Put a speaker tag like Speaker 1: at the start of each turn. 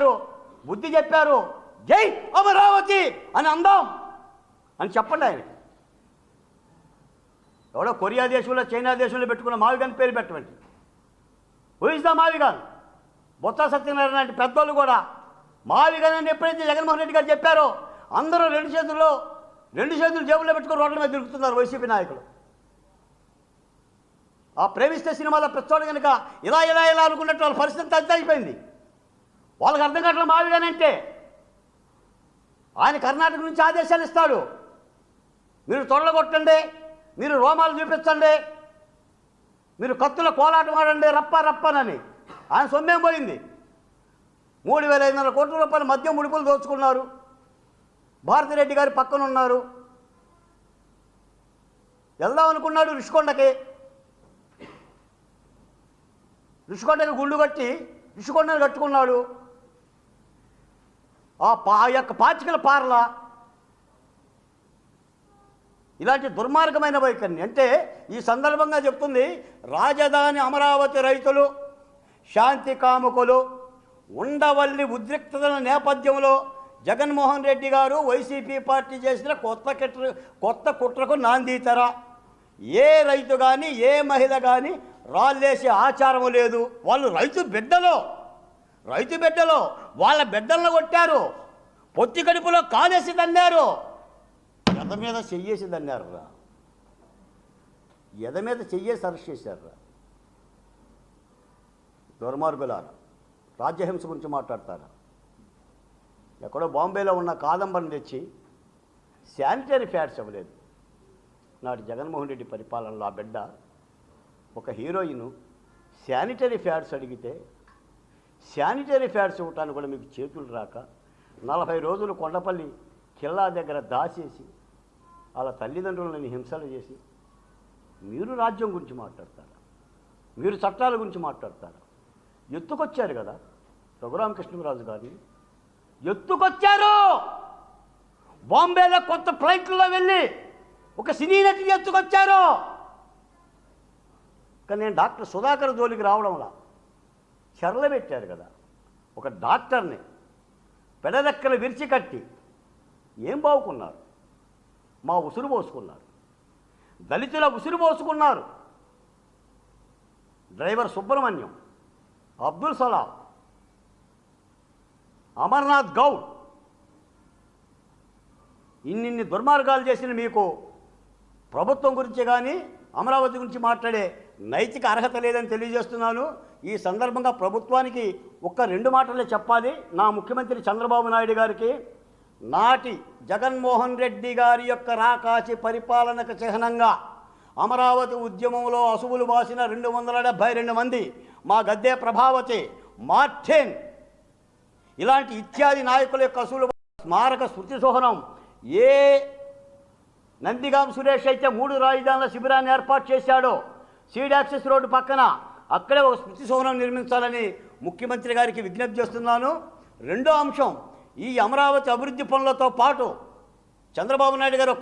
Speaker 1: చెప్పారు, బుద్ధి చెప్పారు. జై అమరావతి అని అందాం అని చెప్పండి. ఆయన ఎవడో కొరియా దేశంలో, చైనా దేశంలో పెట్టుకున్న మావిగాన్ పేరు పెట్టండి. హూ ఇస్ ద మావిగాన్? బొత్స సత్యనారాయణ లాంటి పెద్దోళ్ళు కూడా మావిగాన్ అని ఎప్పుడైతే జగన్మోహన్ రెడ్డి గారు చెప్పారో అందరూ రెండు చేతులు జేబుల్లో పెట్టుకుని రోడ్ల మీద తిరుగుతున్నారు వైసీపీ నాయకులు. ఆ ప్రేమిస్తే సినిమాలో ప్రతిచోడు కనుక ఇలా అనుకున్నట్టు వాళ్ళ పరిస్థితి అంతా అయిపోయింది. వాళ్ళకి అర్థం కావట్లేదు మావిగానంటే. ఆయన కర్ణాటక నుంచి ఆదేశాలు ఇస్తాడు, మీరు తొడలగొట్టండి, మీరు రోమాలు చూపించండి, మీరు కత్తుల కోలాటం ఆడండి రప్పనని. ఆయన సొమ్మేం పోయింది. 3,500 కోట్ల రూపాయల మద్యం ముడుపులు దోచుకున్నారు. భారతిరెడ్డి గారి పక్కన ఉన్నారు. వెళ్దాం అనుకున్నాడు ఋషికొండకి గుళ్ళు కట్టి ఋషికొండని కట్టుకున్నాడు. ఆ యొక్క పాచికల పార్ల ఇలాంటి దుర్మార్గమైన వైఖరిని అంటే ఈ సందర్భంగా చెప్తుంది. రాజధాని అమరావతి రైతులు, శాంతి కాముకులు, ఉండవల్లి ఉద్రిక్తతల నేపథ్యంలో జగన్మోహన్ రెడ్డి గారు వైసీపీ పార్టీ చేసిన కొత్త కుట్రకు నాందీతరా? ఏ రైతు కానీ ఏ మహిళ కానీ రాళ్ళేసే ఆచారం లేదు. వాళ్ళు రైతు బిడ్డలో వాళ్ళ బిడ్డలను కొట్టారు, పొత్తి కడుపులో కాలేసి తన్నారు, ఎద మీద చెయ్యేసి తన్నారు రా, ఎద మీద చెయ్యేసి అరెస్ట్ చేశారు రా. దుర్మార్గులారా, రాజ్యహింస గురించి మాట్లాడతారా? ఎక్కడో బాంబేలో ఉన్న కాదంబరిని తెచ్చి శానిటరీ ప్యాడ్స్ ఇవ్వలేదు. నాటి జగన్మోహన్ రెడ్డి పరిపాలనలో ఆ బిడ్డ ఒక హీరోయిన్ శానిటరీ ప్యాడ్స్ అడిగితే శానిటరీ ప్యాడ్స్ ఇవ్వటానికి కూడా మీకు చేతులు రాక 40 రోజులు కొండపల్లి కిల్లా దగ్గర దాచేసి వాళ్ళ తల్లిదండ్రులను హింసలు చేసి మీరు రాజ్యం గురించి మాట్లాడతారా? మీరు చట్టాల గురించి మాట్లాడతారా? ఎత్తుకొచ్చారు కదా రఘురామకృష్ణరాజు గారిని, ఎత్తుకొచ్చారు. బాంబేలో కొత్త ఫ్లైట్లో వెళ్ళి ఒక సినీ నటిని ఎత్తుకొచ్చారు. కానీ నేను డాక్టర్ సుధాకర్ జోలికి రావడంలా చెరల పెట్టారు కదా ఒక డాక్టర్ని, పెడరెక్కలు విరిచి కట్టి ఏం బావుకున్నారు? మా ఉసురు పోసుకున్నారు, దళితుల ఉసురు పోసుకున్నారు. డ్రైవర్ సుబ్రహ్మణ్యం, అబ్దుల్ సలాం, అమర్నాథ్ గౌడ్ ఇన్ని దుర్మార్గాలు చేసిన మీకు ప్రభుత్వం గురించి కానీ అమరావతి గురించి మాట్లాడే నైతిక అర్హత లేదని తెలియజేస్తున్నాను. ఈ సందర్భంగా ప్రభుత్వానికి ఒక్క 2 మాటలే చెప్పాలి. నా ముఖ్యమంత్రి చంద్రబాబు నాయుడు గారికి నాటి జగన్మోహన్ రెడ్డి గారి యొక్క రాకాసి పరిపాలనకు చిహ్నంగా అమరావతి ఉద్యమంలో అసువులు బాసిన 272 మంది, మా గద్దె ప్రభావతి, మార్టిన్ ఇలాంటి ఇత్యాది నాయకుల యొక్క అసువులు స్మారక స్మృతి సోహనం ఏ నందిగాం సురేష్ అయితే 3 రాజధానుల శిబిరాన్ని ఏర్పాటు చేశాడో సీడ్ యాక్సెస్ రోడ్డు పక్కన అక్కడే ఒక స్మృతి సోహనం నిర్మించాలని ముఖ్యమంత్రి గారికి విజ్ఞప్తి చేస్తున్నాను. రెండో అంశం, ఈ అమరావతి అభివృద్ధి పనులతో పాటు చంద్రబాబు నాయుడు గారు